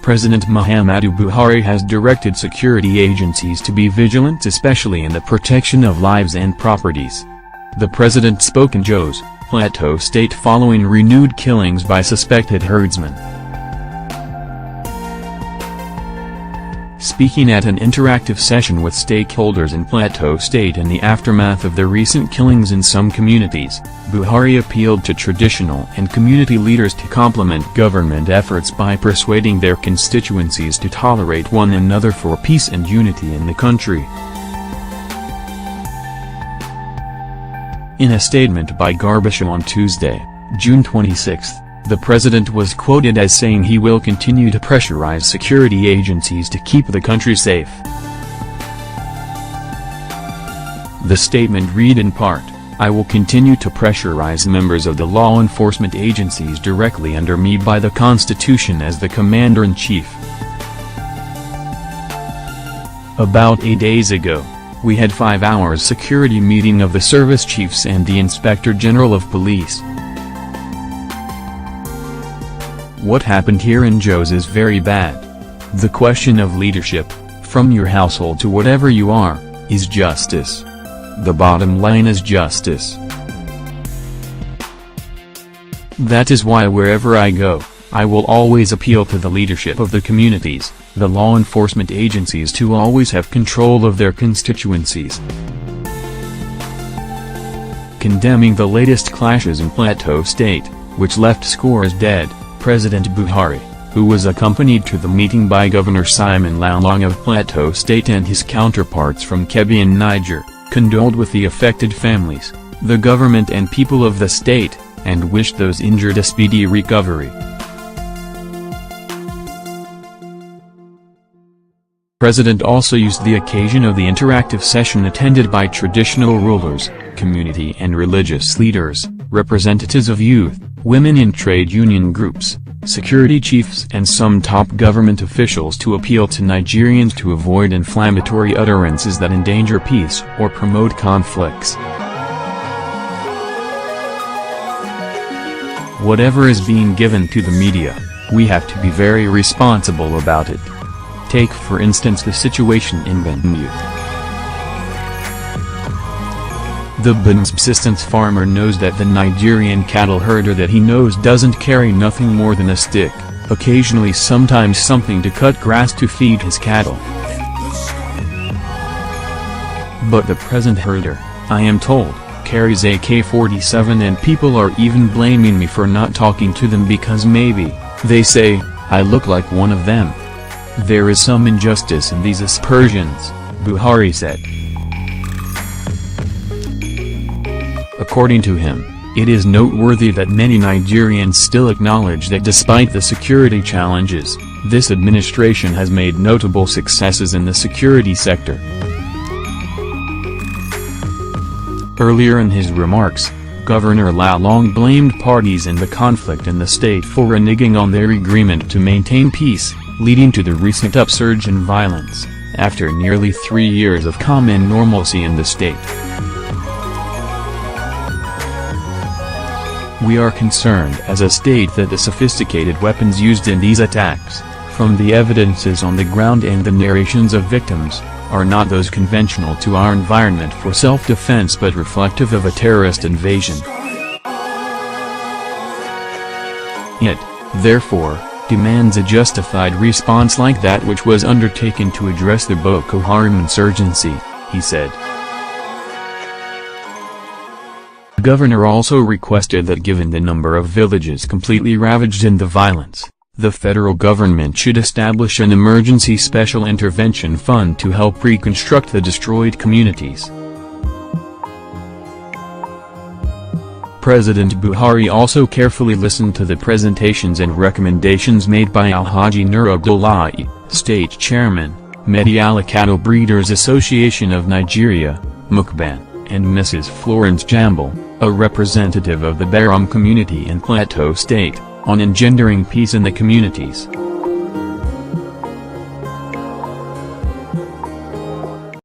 President Muhammadu Buhari has directed security agencies to be vigilant, especially in the protection of lives and properties. The president spoke in Jos, Plateau State following renewed killings by suspected herdsmen. Speaking at an interactive session with stakeholders in Plateau State in the aftermath of the recent killings in some communities, Buhari appealed to traditional and community leaders to complement government efforts by persuading their constituencies to tolerate one another for peace and unity in the country. In a statement by Garbasha on Tuesday, June 26, the president was quoted as saying he will continue to pressurize security agencies to keep the country safe. The statement read in part, "I will continue to pressurize members of the law enforcement agencies directly under me by the Constitution as the Commander-in-Chief." About 8 days ago, we had 5 hours security meeting of the service chiefs and the Inspector General of Police. What happened here in Jos is very bad. The question of leadership, from your household to whatever you are, is justice. The bottom line is justice. That is why wherever I go, I will always appeal to the leadership of the communities, the law enforcement agencies to always have control of their constituencies. Condemning the latest clashes in Plateau State, which left scores dead, President Buhari, who was accompanied to the meeting by Governor Simon Lalong of Plateau State and his counterparts from Kebbi and Niger, condoled with the affected families, the government and people of the state, and wished those injured a speedy recovery. The President also used the occasion of the interactive session attended by traditional rulers, community and religious leaders, representatives of youth, women in trade union groups, security chiefs and some top government officials to appeal to Nigerians to avoid inflammatory utterances that endanger peace or promote conflicts. Whatever is being given to the media, we have to be very responsible about it. Take for instance the situation in Benue. The Benue subsistence farmer knows that the Nigerian cattle herder that he knows doesn't carry nothing more than a stick, occasionally sometimes something to cut grass to feed his cattle. But the present herder, I am told, carries AK-47 and people are even blaming me for not talking to them because maybe, they say, I look like one of them. There is some injustice in these aspersions, Buhari said. According to him, it is noteworthy that many Nigerians still acknowledge that despite the security challenges, this administration has made notable successes in the security sector. Earlier in his remarks, Governor Lalong blamed parties in the conflict in the state for reneging on their agreement to maintain peace, leading to the recent upsurge in violence, after nearly 3 years of calm and normalcy in the state. We are concerned as a state that the sophisticated weapons used in these attacks, from the evidences on the ground and the narrations of victims, are not those conventional to our environment for self-defense but reflective of a terrorist invasion. It, therefore, demands a justified response like that which was undertaken to address the Boko Haram insurgency, he said. The governor also requested that given the number of villages completely ravaged in the violence, the federal government should establish an emergency special intervention fund to help reconstruct the destroyed communities. President Buhari also carefully listened to the presentations and recommendations made by Alhaji Nur Abdullahi, State Chairman, Mediala Cattle Breeders Association of Nigeria, Mukban, and Mrs. Florence Jamble, a representative of the Baram community in Plateau State, on engendering peace in the communities.